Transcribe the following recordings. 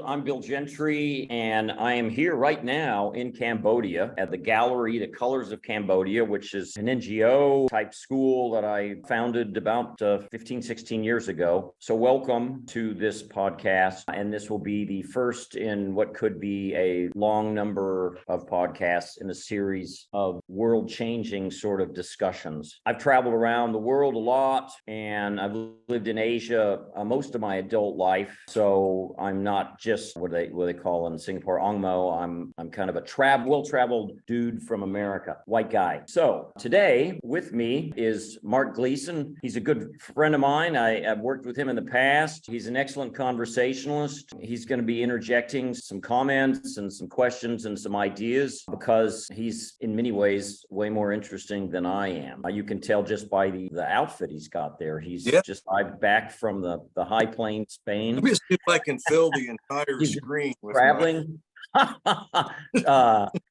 I'm Bill Gentry, and I am here right now in Cambodia at the Gallery, The Colors of Cambodia, which is an NGO type school that I founded about 15, 16 years ago. So welcome to this podcast. And this will be the first in what could be a long number of podcasts in a series of world-changing sort of discussions. I've traveled around the world a lot, and I've lived in Asia most of my adult life. So I'm not just what they call in Singapore, Angmo. I'm kind of a well-traveled dude from America, white guy. So today with me is Marc Gleason. He's a good friend of mine. I've worked with him in the past. He's an excellent conversationalist. He's going to be interjecting some comments and some questions and some ideas because he's in many ways way more interesting than I am. You can tell just by the outfit he's got there. He's just arrived back from the high plains, Spain. Let me see if I can fill the entire screen with traveling.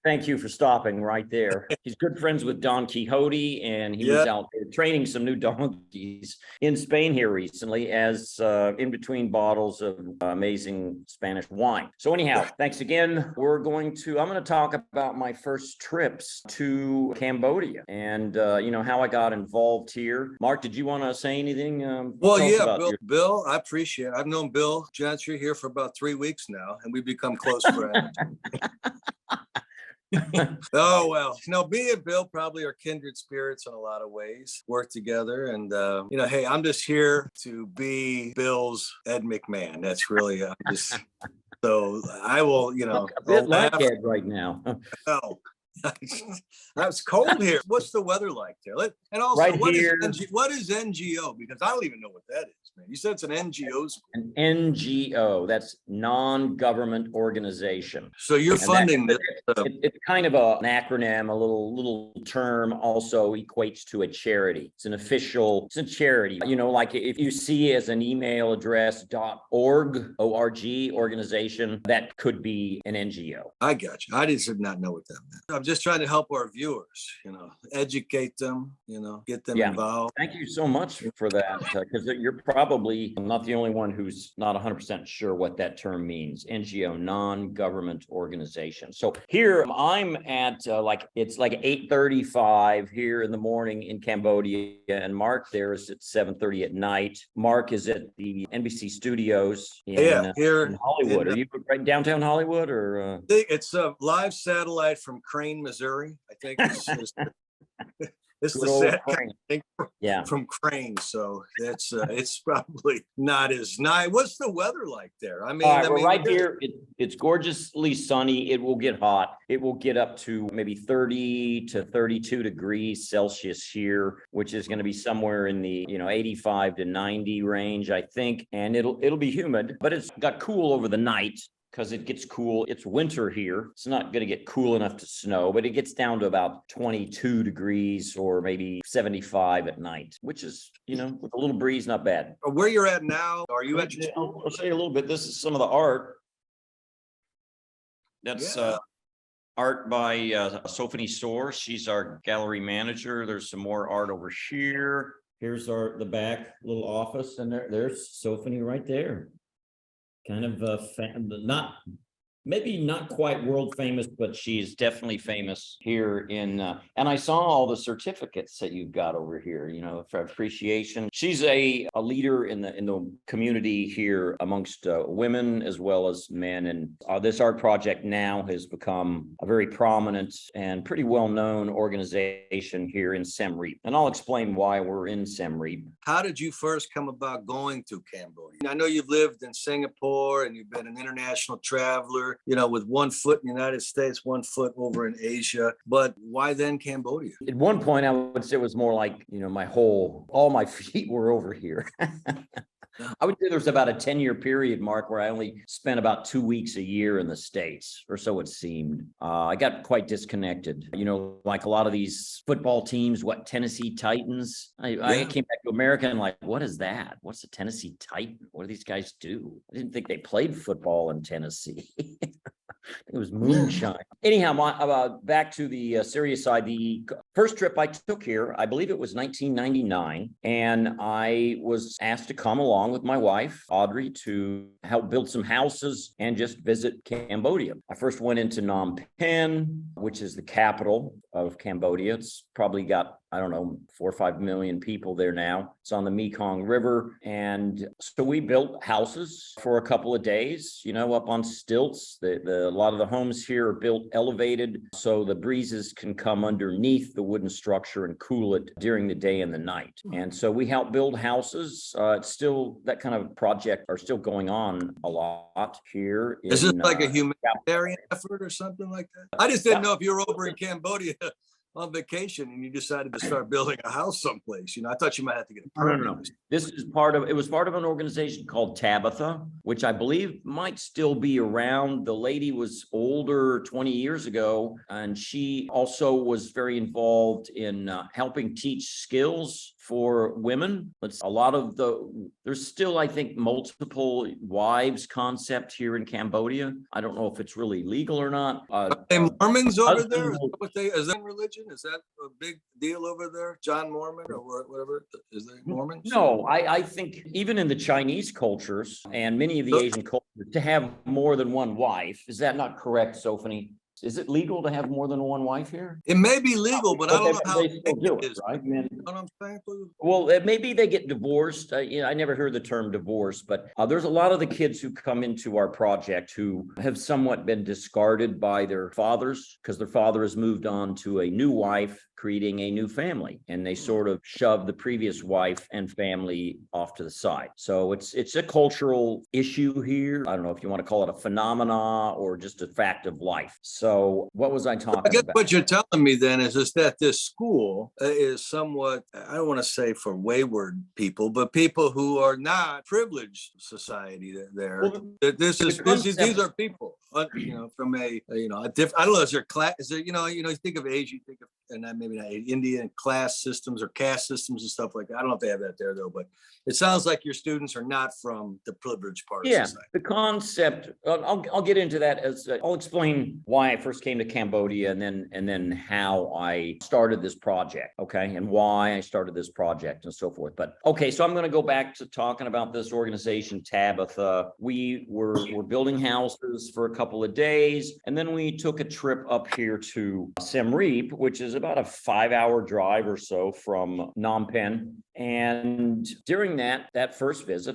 Thank you for stopping right there. He's good friends with Don Quixote, and he was out there training some new donkeys in Spain here recently as in between bottles of amazing Spanish wine. So anyhow, thanks again. I'm going to talk about my first trips to Cambodia and, how I got involved here. Marc, did you want to say anything? Bill, I appreciate it. I've known Bill Gentry here for about 3 weeks now, and we've become close friends. Oh, well, me and Bill probably are kindred spirits in a lot of ways, work together. And, hey, I'm just here to be Bill's Ed McMahon. That's really, so I will, a bit like Ed right now. Oh. It's cold here. What's the weather like there? And also, right what is NGO? Because I don't even know what that is, man. You said it's an NGO school. An NGO, that's non-government organization. So you're funding this. It's kind of an acronym, a little term also equates to a charity. It's a charity. Like if you see as an email address .org, O-R-G, organization, that could be an NGO. I got you. I just did not know what that meant. I'm just trying to help our viewers, educate them, get them involved. Thank you so much for that, because you're probably not the only one who's not 100% sure what that term means. NGO, non-government organization. So here I'm at it's like 8:35 here in the morning in Cambodia, and Marc there is at 7:30 at night. Marc is at the NBC studios in Hollywood. Are you right downtown Hollywood, or? It's a live satellite from Crane, Missouri. I think it's the set from Crane. So it's probably not as nice. What's the weather like there? Right here, it's gorgeously sunny. It will get hot. It will get up to maybe 30 to 32 degrees Celsius here, which is going to be somewhere in the 85 to 90 range, I think. And it'll be humid, but it's got cool over the night. Because it gets cool. It's winter here. It's not going to get cool enough to snow, but it gets down to about 22 degrees or maybe 75 at night, which is, with a little breeze, not bad. Where you're at now, are you at? I'll say a little bit. This is some of the art. That's art by Sophie Store. She's our gallery manager. There's some more art over here. Here's the back little office, and there's Sophie right there. Kind of maybe not quite world famous, but she's definitely famous here in, and I saw all the certificates that you've got over here, for appreciation. She's a leader in the community here amongst women as well as men. And this art project now has become a very prominent and pretty well-known organization here in Siem Reap. And I'll explain why we're in Siem Reap. How did you first come about going to Cambodia? I know you've lived in Singapore and you've been an international traveler, with 1 foot in the United States, 1 foot over in Asia. But why then Cambodia? At one point, I would say it was more like, all my feet were over here. I would say there's about a 10-year period, Marc, where I only spent about 2 weeks a year in the States, or so it seemed. I got quite disconnected. Like a lot of these football teams, Tennessee Titans. I came back to America and what is that? What's a Tennessee Titan? What do these guys do? I didn't think they played football in Tennessee. It was moonshine. Anyhow, back to the serious side. The first trip I took here, I believe it was 1999, and I was asked to come along with my wife, Audrey, to help build some houses and just visit Cambodia. I first went into Phnom Penh, which is the capital of Cambodia. It's probably got, I don't know, 4 or 5 million people there now. It's on the Mekong River. And so we built houses for a couple of days, up on stilts. A lot of the homes here are built elevated so the breezes can come underneath the wooden structure and cool it during the day and the night. And so we help build houses. It's still, that kind of project are still going on a lot here. Is this like a humanitarian effort or something like that? I just didn't know if you were over in Cambodia on vacation and you decided to start building a house someplace. I thought you might have to get a permit. No. It was part of an organization called Tabitha, which I believe might still be around. The lady was older 20 years ago, and she also was very involved in helping teach skills for women. There's still, I think, multiple wives concept here in Cambodia. I don't know if it's really legal or not. Are they Mormons over there? Is that religion? Is that a big deal over there? John Mormon or whatever? Is they Mormons? No, I think even in the Chinese cultures and many of the Asian cultures, to have more than one wife, is that not correct, Sophie? Is it legal to have more than one wife here? It may be legal, but I don't know how they still do it, right? You know what I'm saying? Well, maybe they get divorced. I never heard the term divorce, but there's a lot of the kids who come into our project who have somewhat been discarded by their fathers because their father has moved on to a new wife, creating a new family, and they sort of shove the previous wife and family off to the side. So it's a cultural issue here. I don't know if you want to call it a phenomena or just a fact of life. So what was I talking about? I guess what you're telling me then is that this school is somewhat, I don't want to say for wayward people, but people who are not privileged society there. Well, these are people, from a different, I don't know, is there class, is there, you think of Asia, you think of, and maybe not Indian class systems or caste systems and stuff like that. I don't know if they have that there though, but it sounds like your students are not from the privileged part of society. The concept, I'll get into that as I'll explain why I first came to Cambodia and then how I started this project, okay, and why I started this project and so forth. But okay, so I'm going to go back to talking about this organization, Tabitha. We were building houses for a couple of days, and then we took a trip up here to Siem Reap, which is about a 5-hour drive or so from Phnom Penh. And during that first visit,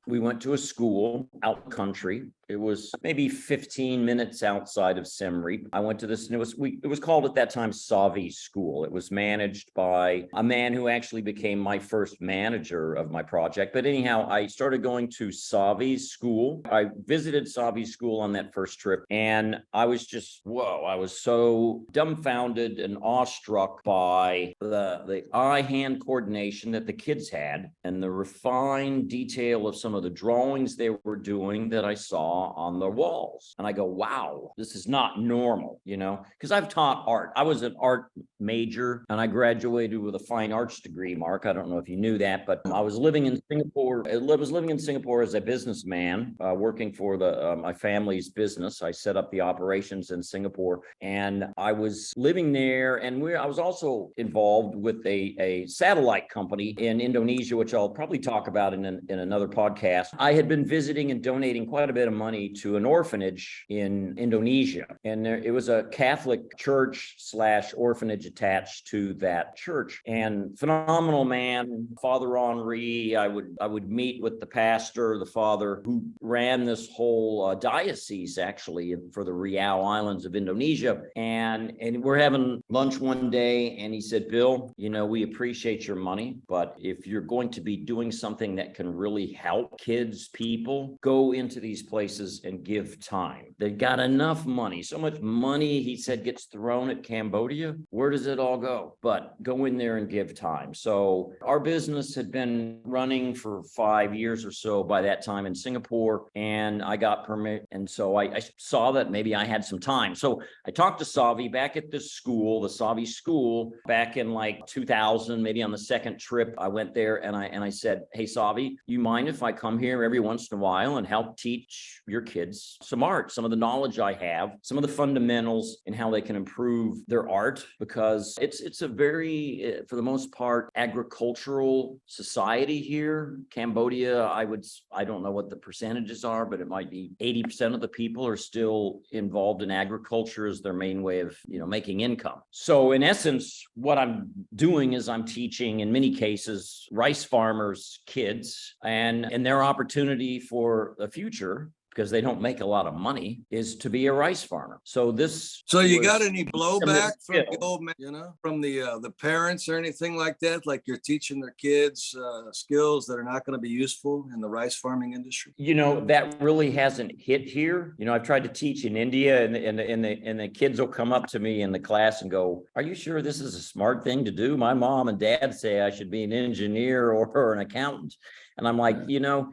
we went to a school out country. It was maybe 15 minutes outside of Siem Reap. I went to this, and it was called at that time Savi School. It was managed by a man who actually became my first manager of my project. But anyhow, I started going to Savi's school. I visited Savi's school on that first trip, and I was just, I was so dumbfounded and awestruck by the eye-hand coordination that the kids had and the refined detail of some of the drawings they were doing that I saw on the walls. And I go, wow, this is not normal, because I've taught art. I was an art major and I graduated with a fine arts degree, Mark. I don't know if you knew that, but I was living in Singapore. I was living in Singapore as a businessman, working for my family's business. I set up the operations in Singapore, and I was living there. And I was also involved with a satellite company in Indonesia, which I'll probably talk about in another podcast. I had been visiting and donating quite a bit of money to an orphanage in Indonesia. And it was a Catholic church / orphanage attached to that church. And phenomenal man, Father Henri. I would meet with the pastor, the father who ran this whole diocese actually for the Riau Islands of Indonesia. And we're having lunch one day, and he said, Bill, we appreciate your money, but if you're going to be doing something that can really help kids, people, go into these places and give time. They got enough money, so much money, he said, gets thrown at Cambodia. Where does it all go? But go in there and give time. So our business had been running for 5 years or so by that time in Singapore, and I got permit. And so I saw that maybe I had some time. So I talked to Savi back at this school, the Savi school, back in like 2000, maybe on the second second trip I went there and I said, hey, Savi, you mind if I come here every once in a while and help teach your kids some art, some of the knowledge I have, some of the fundamentals and how they can improve their art, because it's a very, for the most part, agricultural society here. Cambodia, I don't know what the percentages are, but it might be 80% of the people are still involved in agriculture as their main way of, making income. So in essence, what I'm doing is I'm teaching, in many cases, rice farmers' kids, and their opportunity for the future, because they don't make a lot of money, is to be a rice farmer. So you got any blowback from the old man, from the parents or anything like that? Like you're teaching their kids skills that are not going to be useful in the rice farming industry? That really hasn't hit here. I've tried to teach in India, and the kids will come up to me in the class and go, "Are you sure this is a smart thing to do? My mom and dad say I should be an engineer or an accountant." And I'm like,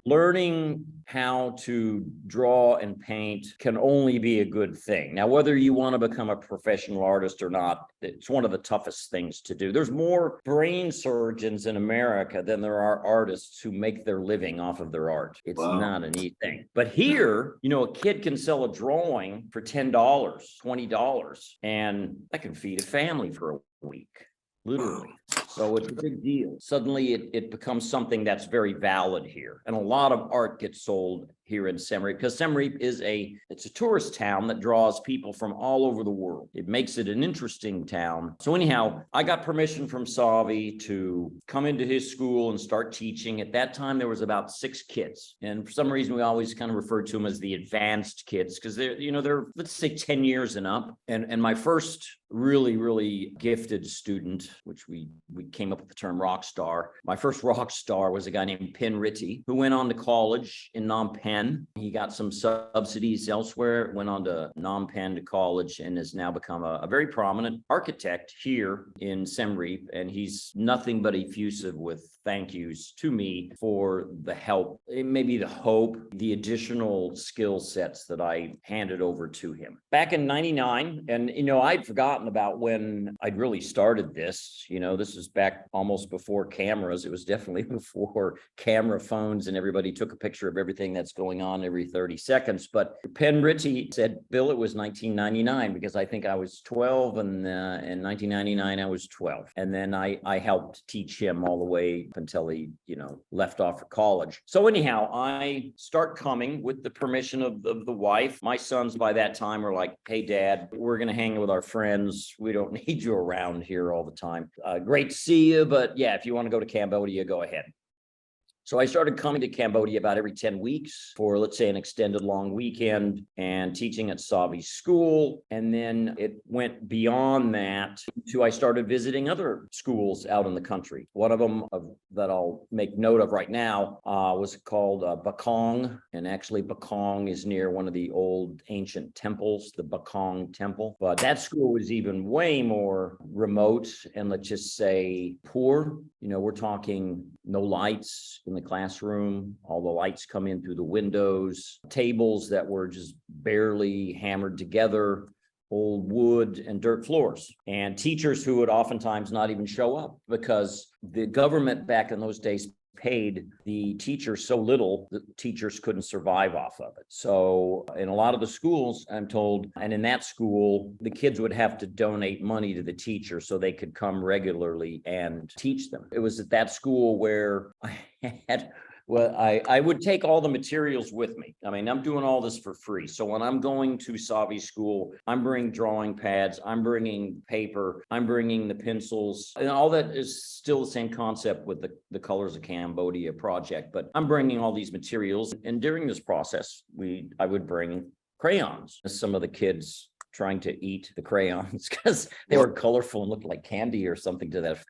learning how to draw and paint can only be a good thing. Now, whether you want to become a professional artist or not, it's one of the toughest things to do. There's more brain surgeons in America than there are artists who make their living off of their art. It's not an easy thing. But here, a kid can sell a drawing for $10, $20, and that can feed a family for a week. Literally. So it's a big deal. Suddenly it becomes something that's very valid here. And a lot of art gets sold here in Siem Reap, because Siem Reap it's a tourist town that draws people from all over the world. It makes it an interesting town. So anyhow, I got permission from Savi to come into his school and start teaching. At that time, there was about 6 kids. And for some reason, we always kind of refer to them as the advanced kids, because they're, let's say 10 years and up. And my first really, really gifted student, which we came up with the term rock star. My first rock star was a guy named Pen Ritty, who went on to college in Phnom Penh. He got some subsidies elsewhere, went on to Phnom Penh to college, and has now become a very prominent architect here in Siem Reap. And he's nothing but effusive with thank yous to me for the help, maybe the hope, the additional skill sets that I handed over to him. Back in 99, and I'd forgotten about when I'd really started this. This was back almost before cameras. It was definitely before camera phones and everybody took a picture of everything that's going on every 30 seconds. But Pen Ritty said, "Bill, it was 1999, because I think I was 12, and in 1999 I was 12. And then I helped teach him all the way until he, left off for college. So anyhow, I start coming with the permission of the wife. My sons by that time were like, "Hey, Dad, we're going to hang with our friends. We don't need you around here all the time. Great to see you, but yeah, if you want to go to Cambodia, go ahead." So I started coming to Cambodia about every 10 weeks for, let's say, an extended long weekend, and teaching at Savi's school. And then it went beyond that to I started visiting other schools out in the country. One of them that I'll make note of right now was called Bakong. And actually, Bakong is near one of the old ancient temples, the Bakong Temple. But that school was even way more remote and, let's just say, poor. We're talking no lights in the classroom. All the lights come in through the windows, tables that were just barely hammered together, old wood and dirt floors, and teachers who would oftentimes not even show up, because the government back in those days paid the teachers so little that teachers couldn't survive off of it. So in a lot of the schools, I'm told, and in that school, the kids would have to donate money to the teacher so they could come regularly and teach them. It was at that school where I would take all the materials with me. I mean, I'm doing all this for free. So when I'm going to Savi school, I'm bringing drawing pads, I'm bringing paper, I'm bringing the pencils, and all that is still the same concept with the Colors of Cambodia project. But I'm bringing all these materials. And during this process, I would bring crayons. Some of the kids trying to eat the crayons because they were colorful and looked like candy or something to that effect.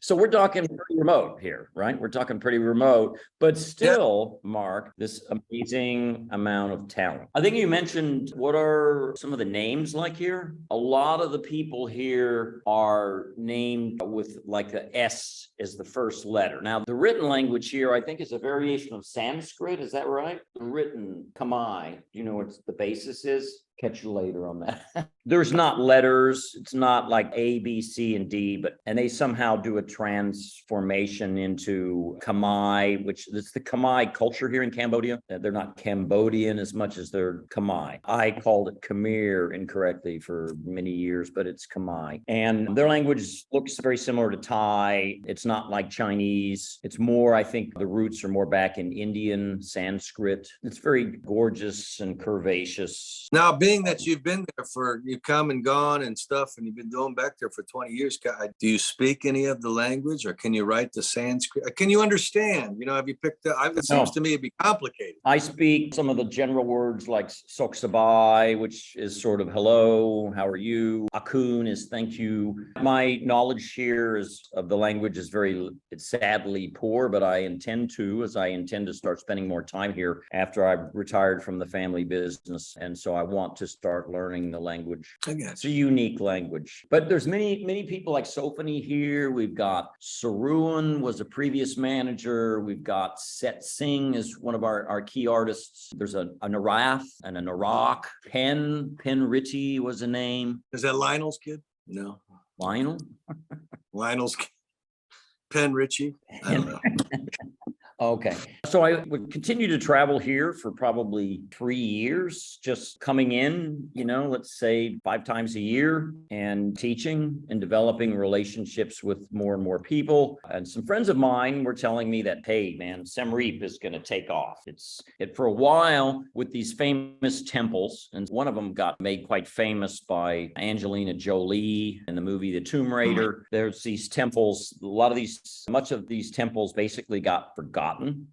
So we're talking pretty remote here, right? We're talking pretty remote, but still, Marc, this amazing amount of talent. I think you mentioned, what are some of the names like here? A lot of the people here are named with like the S as the first letter. Now, the written language here, I think, is a variation of Sanskrit. Is that right? The written Khmer, do you know what the basis is? catch you later on that. There's not letters. It's not like A, B, C, and D, and they somehow do a transformation into Khmer, which is the Khmer culture here in Cambodia. They're not Cambodian as much as they're Khmer. I called it Khmer incorrectly for many years, but it's Khmer. And their language looks very similar to Thai. It's not like Chinese. It's more, I think the roots are more back in Indian, Sanskrit. It's very gorgeous and curvaceous. Now, being that you've been there you've come and gone and stuff, and you've been going back there for 20 years, do you speak any of the language, or can you write the Sanskrit? Can you understand? Have you picked up? It seems to me it'd be complicated. I speak some of the general words like sok sabai, which is sort of hello, how are you? Akun is thank you. My knowledge here of the language is it's sadly poor, but I intend to start spending more time here after I've retired from the family business. And so I want to start learning the language. It's a unique language, but there's many people like Sophanie here. We've got Saruan was a previous manager. We've got Set Singh is one of our key artists. There's a Narath and a Narak. Pen Ritchie was a name. Is that Lionel's kid? No. Lionel? Lionel's kid. Pen Ritchie? I don't know. Okay. So I would continue to travel here for probably 3 years, just coming in, let's say 5 times a year and teaching and developing relationships with more and more people. And some friends of mine were telling me that, hey, man, Siem Reap is going to take off. For a while with these famous temples, and one of them got made quite famous by Angelina Jolie in the movie The Tomb Raider. There's these temples, much of these temples basically got forgotten,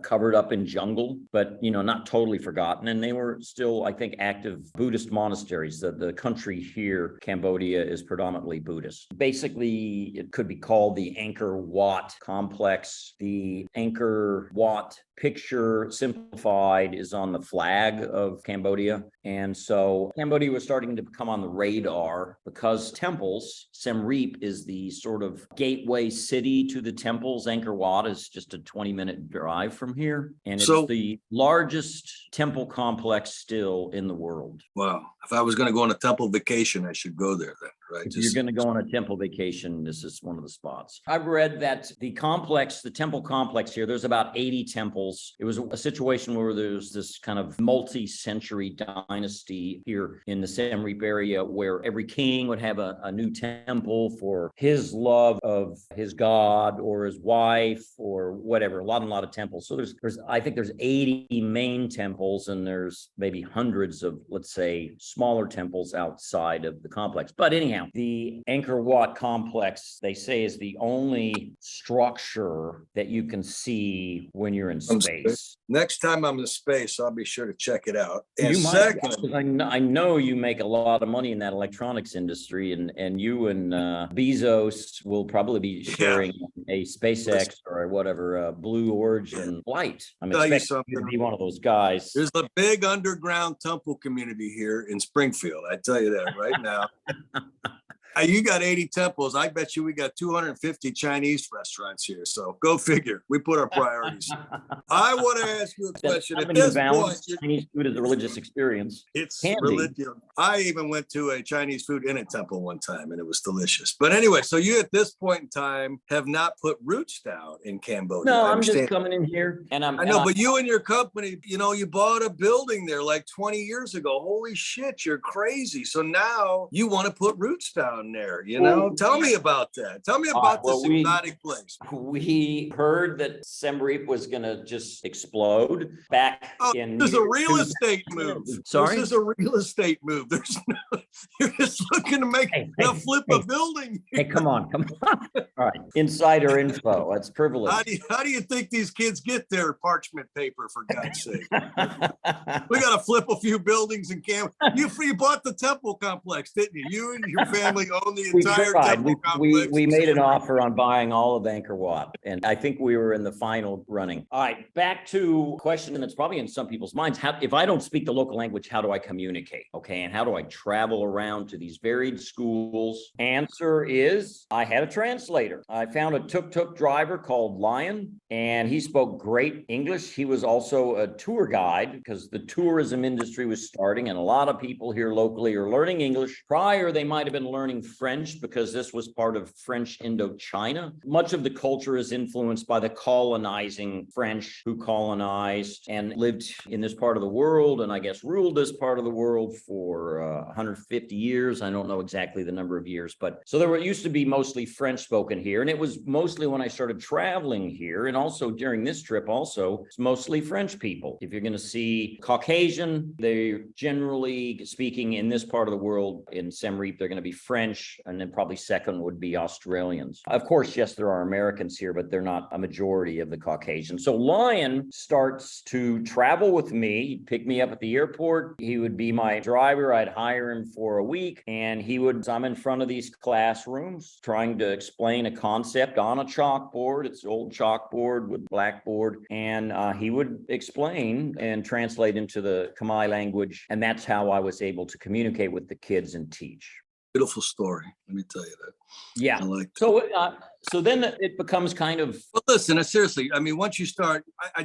covered up in jungle, but not totally forgotten. And they were still, I think, active Buddhist monasteries. The country here, Cambodia, is predominantly Buddhist. Basically, it could be called the Angkor Wat complex. The Angkor Wat picture simplified is on the flag of Cambodia. And so Cambodia was starting to come on the radar because temples, Siem Reap is the sort of gateway city to the temples. Angkor Wat is just a 20-minute drive from here. And it's the largest temple complex still in the world. Wow. If I was going to go on a temple vacation, I should go there then, right? If you're going to go on a temple vacation, this is one of the spots. I've read that the temple complex here, there's about 80 temples. It was a situation where there's this kind of multi-century dynasty here in the Siem Reap area where every king would have a new temple for his love of his god or his wife or whatever, a lot of temples. So I think there's 80 main temples, and there's maybe hundreds of, let's say, smaller temples outside of the complex. But anyhow, the Angkor Wat complex, they say, is the only structure that you can see when you're in space. Next time I'm in space, I'll be sure to check it out. And I know you make a lot of money in that electronics industry, and you and Bezos will probably be sharing a SpaceX or whatever Blue Origin flight. I'm expecting you to be one of those guys. There's a big underground temple community here in Springfield. I tell you that right now. You got 80 temples. I bet you we got 250 Chinese restaurants here. So go figure. We put our priorities. I want to ask you a question. At this point, Chinese food is a religious experience. It's religious. I even went to a Chinese food in a temple one time, and it was delicious. But anyway, so you at this point in time have not put roots down in Cambodia. No, I'm just coming in here, and I know, but you and your company, you bought a building there like 20 years ago. Holy shit, you're crazy. So now you want to put roots down there, Tell me about that. Tell me about this exotic place. We heard that Siem Reap was going to just explode back in. This is a real estate move. Sorry, this is a real estate move. There's you're just looking to flip a building. Hey, come on. All right, insider info. That's privilege. How do you think these kids get their parchment paper? For God's sake, we got to flip a few buildings in Camp. You bought the temple complex, didn't you? You and your family own the entire temple complex. We made an offer on buying all of Angkor Wat, and I think we were in the final running. All right, back to a question that's probably in some people's minds. If I don't speak the local language, how do I communicate? Okay, and how do I travel around to these very varied schools? Answer is, I had a translator. I found a tuk-tuk driver called Lion, and he spoke great English. He was also a tour guide because the tourism industry was starting, and a lot of people here locally are learning English. Prior, they might have been learning French because this was part of French Indochina. Much of the culture is influenced by the colonizing French who colonized and lived in this part of the world, and I guess ruled this part of the world for 150 years. I don't know exactly the number of years, but so there used to be mostly French spoken here, and it was mostly when I started traveling here, and also during this trip also, it's mostly French people. If you're going to see Caucasian, they're generally speaking in this part of the world, in Siem Reap, they're going to be French, and then probably second would be Australians. Of course, yes, there are Americans here, but they're not a majority of the Caucasians. So Lion starts to travel with me. He'd pick me up at the airport. He would be my driver. I'd hire him for a week, and I'm in front of these classrooms trying to explain a concept on a chalkboard. It's an old chalkboard with blackboard, and he would explain and translate into the Khmer language, and that's how I was able to communicate with the kids and teach. Beautiful story. Let me tell you that. Yeah. I like that. So then it becomes kind of. Well, listen, seriously, I mean, once you start, I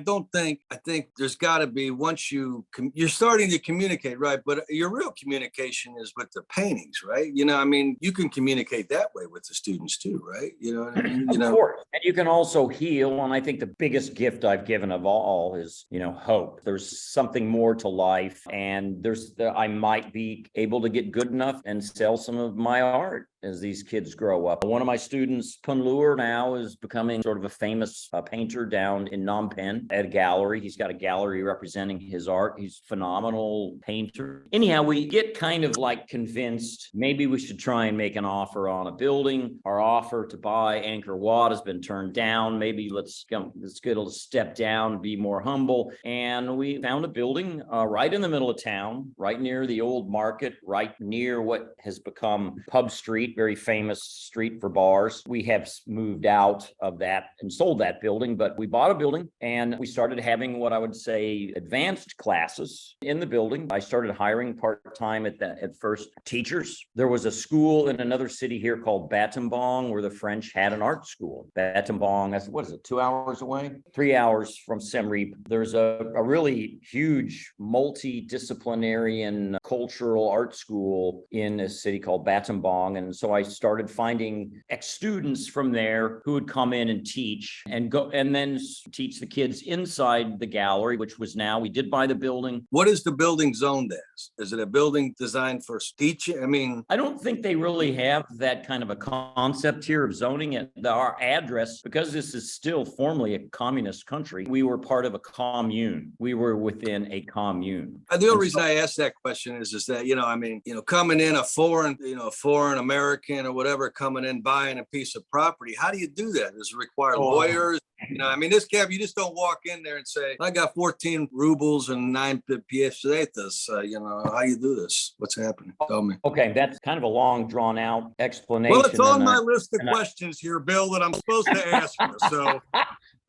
think there's got to be, once you're starting to communicate, right? But your real communication is with the paintings, right? You know, I mean, you can communicate that way with the students too, right? You know what I mean? Of course. And you can also heal. And I think the biggest gift I've given of all is, hope. There's something more to life. And I might be able to get good enough and sell some of my art as these kids grow up. One of my students, Punlur, now is becoming sort of a famous painter down in Phnom Penh at a gallery. He's got a gallery representing his art. He's a phenomenal painter. Anyhow, we get kind of like convinced maybe we should try and make an offer on a building. Our offer to buy Angkor Wat has been turned down. Maybe let's get a step down, be more humble. And we found a building right in the middle of town, right near the old market, right near what has become Pub Street, very famous street for bars. We have moved out of that and sold that building, but we bought a building and we started having what I would say advanced classes in the building. I started hiring part-time at first teachers. There was a school in another city here called Battambang where the French had an art school. Battambang, what is it, 2 hours away? 3 hours from Siem Reap. There's a really huge multidisciplinary and cultural art school in a city called Battambang. And so I started finding ex-students from there who would come in and teach and then teach the kids inside the gallery, which was now, we did buy the building. What is the building zoned as? Is it a building designed for teaching? I mean, I don't think they really have that kind of a concept here of zoning it. Our address, because this is still formerly a communist country, we were part of a commune. We were within a commune. The only reason I asked that question is that, coming in a foreign American or whatever, coming in, buying a piece of property, how do you do that? Does it require lawyers? This camp, you just don't walk in there and say, I got 14 rubles and 9 pesetas. How you do this? What's happening? Tell me. Okay, that's kind of a long, drawn out explanation. Well, it's on my list of questions here, Bill, that I'm supposed to ask you. So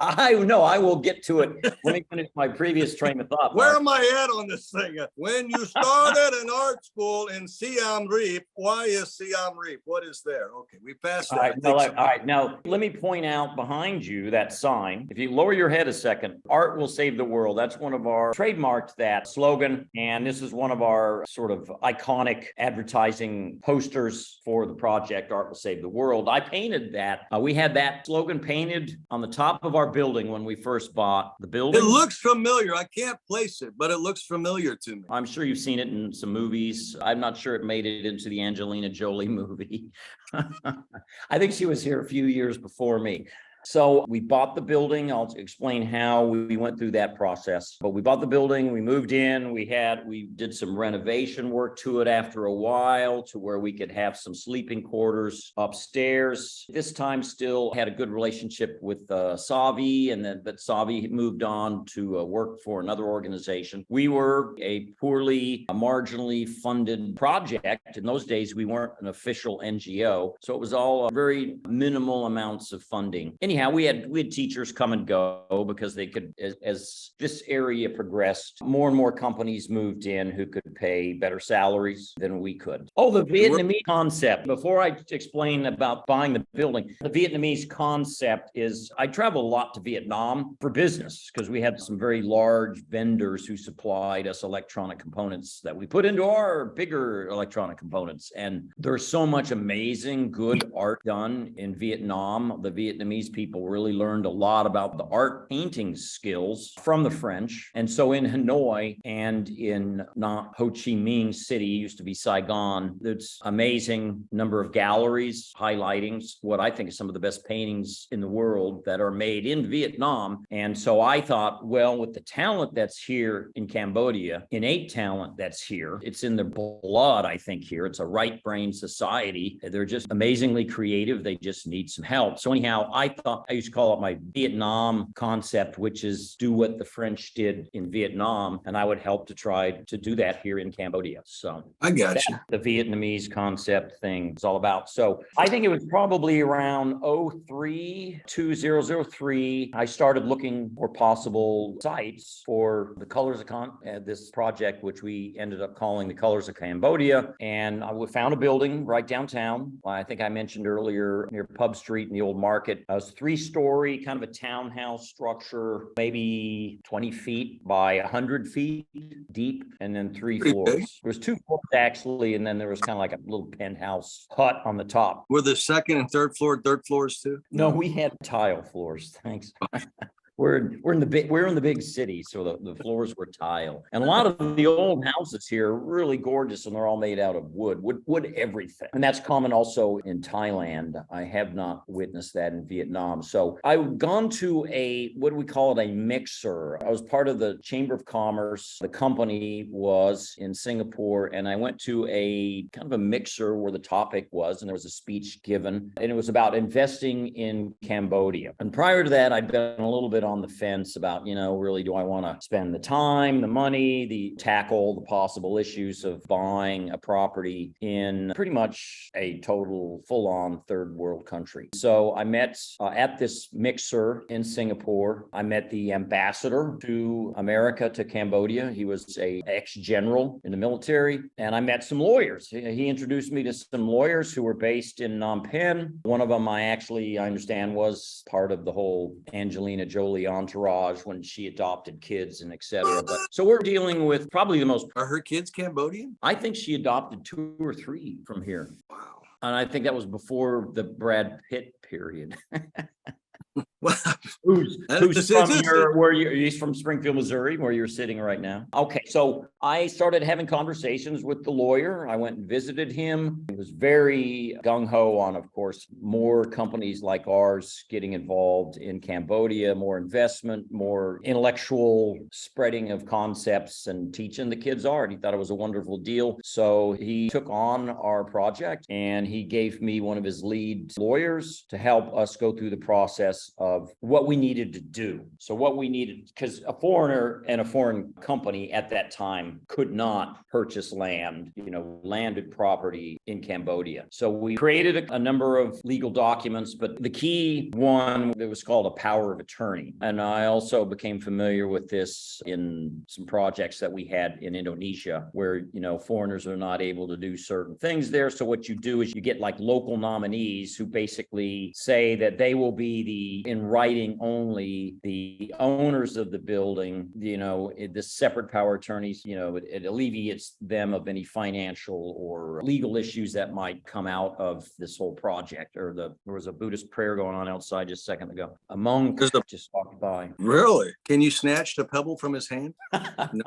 I know I will get to it. Let me finish my previous train of thought. Where am I at on this thing? When you started an art school in Siem Reap, why is Siem Reap? What is there? Okay, we passed that. All right. Now, let me point out behind you that sign. If you lower your head a second, art will save the world. That's one of our trademarked that slogan. And this is one of our sort of iconic advertising posters for the project, Art Will Save the World. I painted that. We had that slogan painted on the top of our building when we first bought the building. It looks familiar. I can't place it, but it looks familiar to me. I'm sure you've seen it in some movies. I'm not sure it made it into the Angelina Jolie movie. I think she was here a few years before me. So we bought the building. I'll explain how we went through that process. But we bought the building, we moved in, we did some renovation work to it after a while to where we could have some sleeping quarters upstairs. This time still had a good relationship with Savi, but Savi moved on to work for another organization. We were a poorly, marginally funded project. In those days, we weren't an official NGO. So it was all very minimal amounts of funding. anyhow, we had teachers come and go because they could, as this area progressed, more and more companies moved in who could pay better salaries than we could. Oh, the Vietnamese concept. Before I explain about buying the building, the Vietnamese concept is I traveled a lot to Vietnam for business because we had some very large vendors who supplied us electronic components that we put into our bigger electronic components. And there's so much amazing, good art done in Vietnam. The Vietnamese people really learned a lot about the art painting skills from the French. And so in Hanoi and in Ho Chi Minh City, used to be Saigon, there's amazing number of galleries highlighting what I think is some of the best paintings in the world that are made in Vietnam. And so I thought, well, with the talent that's here in Cambodia, innate talent that's here, it's in their blood, I think, here. It's a right brain society. They're just amazingly creative. They just need some help. So anyhow, I thought I used to call it my Vietnam concept, which is do what the French did in Vietnam. And I would help to try to do that here in Cambodia. So I got you. The Vietnamese concept thing is all about. So I think it was probably around 2003, I started looking for possible sites for the Colors of this project, which we ended up calling the Colors of Cambodia. And I found a building right downtown. I think I mentioned earlier near Pub Street in the old market. It was 3-story, kind of a townhouse structure, maybe 20 feet by 100 feet deep, and then 3 floors. There was 2 floors actually, and then there was kind of like a little penthouse hut on the top. Were the second and third floors too? No, we had tile floors. Thanks. We're in the big city, so the floors were tile. And a lot of the old houses here are really gorgeous, and they're all made out of wood everything. And that's common also in Thailand. I have not witnessed that in Vietnam. So I've gone to what do we call it, a mixer. I was part of the Chamber of Commerce. The company was in Singapore, and I went to a kind of a mixer where the topic was, and there was a speech given, and it was about investing in Cambodia. And prior to that, I'd been a little bit on the fence about, really, do I want to spend the time, the money, tackle the possible issues of buying a property in pretty much a total full-on third world country. So I met at this mixer in Singapore, I met the ambassador to America, to Cambodia. He was a ex-general in the military, and I met some lawyers. He introduced me to some lawyers who were based in Phnom Penh. One of them I understand was part of the whole Angelina Jolie entourage when she adopted kids and etc. But so we're dealing with probably the most. Are her kids Cambodian? I think she adopted 2 or 3 from here. Wow. And I think that was before the Brad Pitt period. Who's from here? He's from Springfield, Missouri, where you're sitting right now. Okay, so I started having conversations with the lawyer. I went and visited him. He was very gung-ho on, of course, more companies like ours getting involved in Cambodia, more investment, more intellectual spreading of concepts and teaching the kids art. He thought it was a wonderful deal. So he took on our project, and he gave me one of his lead lawyers to help us go through the process of what we needed to do. So what we needed, because a foreigner and a foreign company at that time could not purchase landed property in Cambodia. So we created a number of legal documents, but the key one, it was called a power of attorney. And I also became familiar with this in some projects that we had in Indonesia where, foreigners are not able to do certain things there. So what you do is you get like local nominees who basically say that they will be in writing only, the owners of the building, the separate power attorneys, it alleviates them of any financial or legal issues that might come out of this whole project. There was a Buddhist prayer going on outside just a second ago. A monk just walked by. Really? Can you snatch the pebble from his hand? No.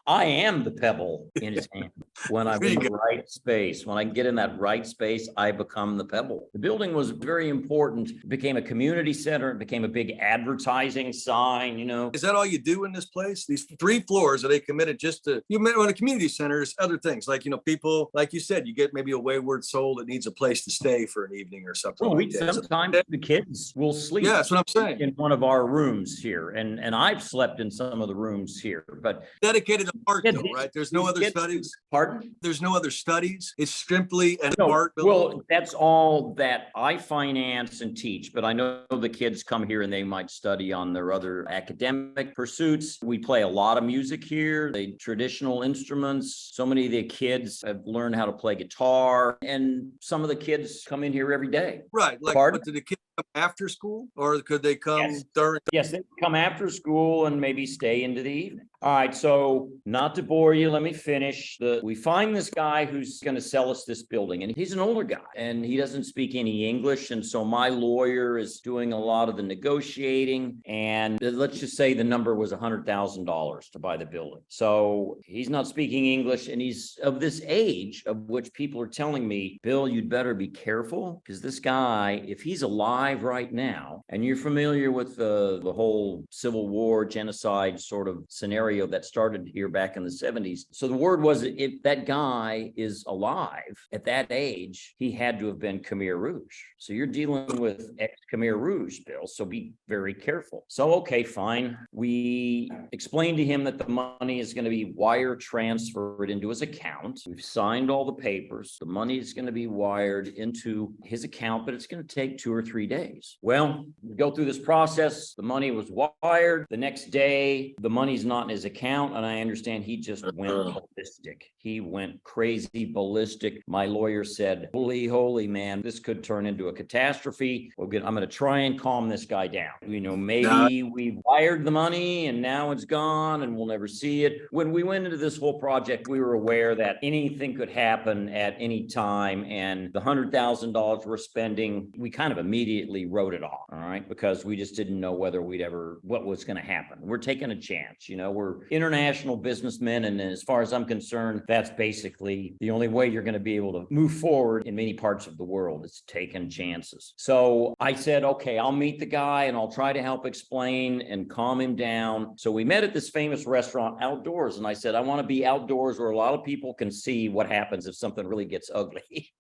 I am the pebble in his hand. When I'm in the right space, when I get in that right space, I become the pebble. The building was very important. It became a community center. It became a big advertising sign, Is that all you do in this place? These 3 floors, are they committed just to, you met on a community center, there's other things like, people, like you said, you get maybe a wayward soul that needs a place to stay for an evening or something like that. Sometimes the kids will sleep. Yeah, that's what I'm saying. In one of our rooms here. And I've slept in some of the rooms here, but dedicated art, Yeah, though, right? There's no other studies. Pardon? There's no other studies. It's simply an No, art building. well, that's all that I finance and teach, but I know the kids come here and they might study on their other academic pursuits. We play a lot of music here, the traditional instruments. So many of the kids have learned how to play guitar, and some of the kids come in here every day. Right. Like, Pardon? but do the kids come after school, or could they come Yes. during? Yes, they come after school and maybe stay into the evening. All right, so not to bore you, let me finish. We find this guy who's going to sell us this building, and he's an older guy, and he doesn't speak any English. And so my lawyer is doing a lot of the negotiating, and let's just say the number was $100,000 to buy the building. So he's not speaking English, and he's of this age of which people are telling me, Bill, you'd better be careful, because this guy, if he's alive right now, and you're familiar with the whole Civil War genocide sort of scenario that started here back in the 70s. So the word was, if that guy is alive at that age, he had to have been Khmer Rouge. So you're dealing with ex-Khmer Rouge, Bill, so be very careful. So, okay, fine. We explained to him that the money is going to be wire transferred into his account. We've signed all the papers. The money is going to be wired into his account, but it's going to take 2 or 3 days. Well, we go through this process. The money was wired. The next day, the money's not in his account, and I understand he just went ballistic. He went crazy ballistic. My lawyer said, holy man, this could turn into a catastrophe. I'm going to try and calm this guy down. Maybe we wired the money and now it's gone and we'll never see it. When we went into this whole project, we were aware that anything could happen at any time, and the $100,000 we're spending, we kind of immediately wrote it off, all right, because we just didn't know whether what was going to happen. We're taking a chance, we're international businessmen, and as far as I'm concerned, that's basically the only way you're going to be able to move forward in many parts of the world. It's taking chances. So I said, okay, I'll meet the guy and I'll try to help explain and calm him down. So we met at this famous restaurant outdoors, and I said, I want to be outdoors where a lot of people can see what happens if something really gets ugly.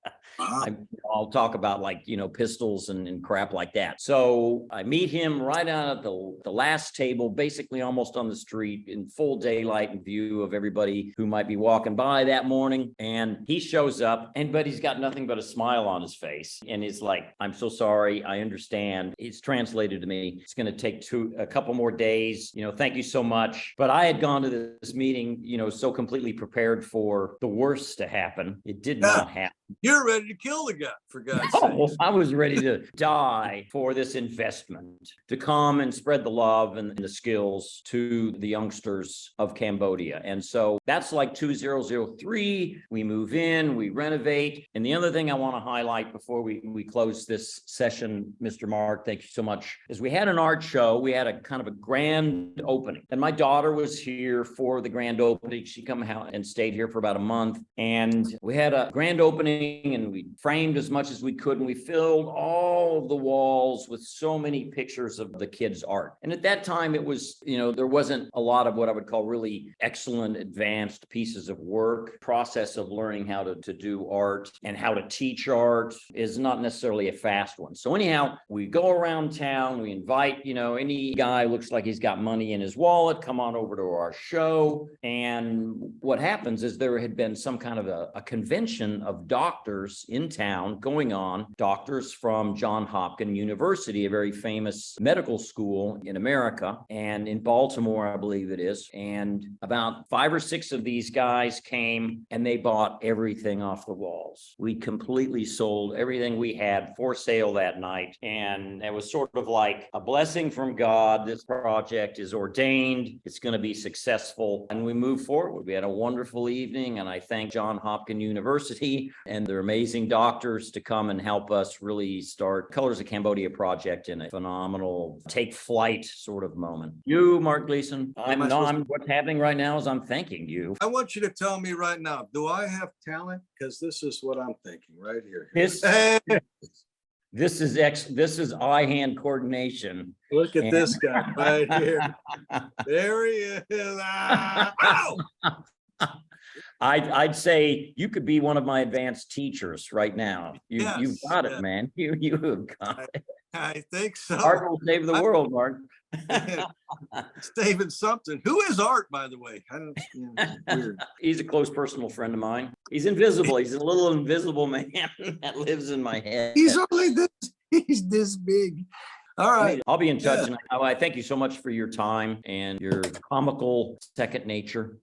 I'll talk about pistols and crap like that. So I meet him right out at the last table, basically almost on the street in full daylight and view of everybody who might be walking by that morning. And he shows up, but he's got nothing but a smile on his face. And he's like, I'm so sorry. I understand. It's translated to me. It's going to take a couple more days. Thank you so much. But I had gone to this meeting, so completely prepared for the worst to happen. It did not happen. You're ready to kill the guy, for God's sake. I was ready to die for this investment, to come and spread the love and the skills to the youngsters of Cambodia. And so that's like 2003. We move in, we renovate. And the other thing I want to highlight before we close this session, Mr. Marc, thank you so much, is we had an art show. We had a kind of a grand opening. And my daughter was here for the grand opening. She come out and stayed here for about a month. And we had a grand opening, and we framed as much as we could, and we filled all of the walls with so many pictures of the kids' art. And at that time, it was, there wasn't a lot of what I would call really excellent advanced pieces of work. Process of learning how to do art and how to teach art is not necessarily a fast one. So anyhow, we go around town, we invite, any guy looks like he's got money in his wallet, come on over to our show. And what happens is there had been some kind of a convention of doctors in town going on, doctors from Johns Hopkins University, a very famous medical school in America, and in Baltimore, I believe it is. And about 5 or 6 of these guys came and they bought everything off the walls. We completely sold everything we had for sale that night. And it was sort of like a blessing from God. This project is ordained. It's going to be successful. And we move forward. We had a wonderful evening, and I thank Johns Hopkins University and their amazing doctors to come and help us really start Colors of Cambodia project in a phenomenal take flight sort of moment. You, Marc Gleason, what's happening right now is I'm thanking you. I want you to tell me right now, do I have talent? Because this is what I'm thinking right here. This is eye-hand coordination. Look at this guy right here. There he is. Ow! I'd say you could be one of my advanced teachers right now. You've got it, man. You have got it. I think so. Art will save the world, Mark. Saving something. Who is Art, by the way? I don't. Weird. He's a close personal friend of mine. He's invisible. He's a little invisible man that lives in my head. He's only this. He's this big. All right. I'll be in touch. And I thank you so much for your time and your comical second nature.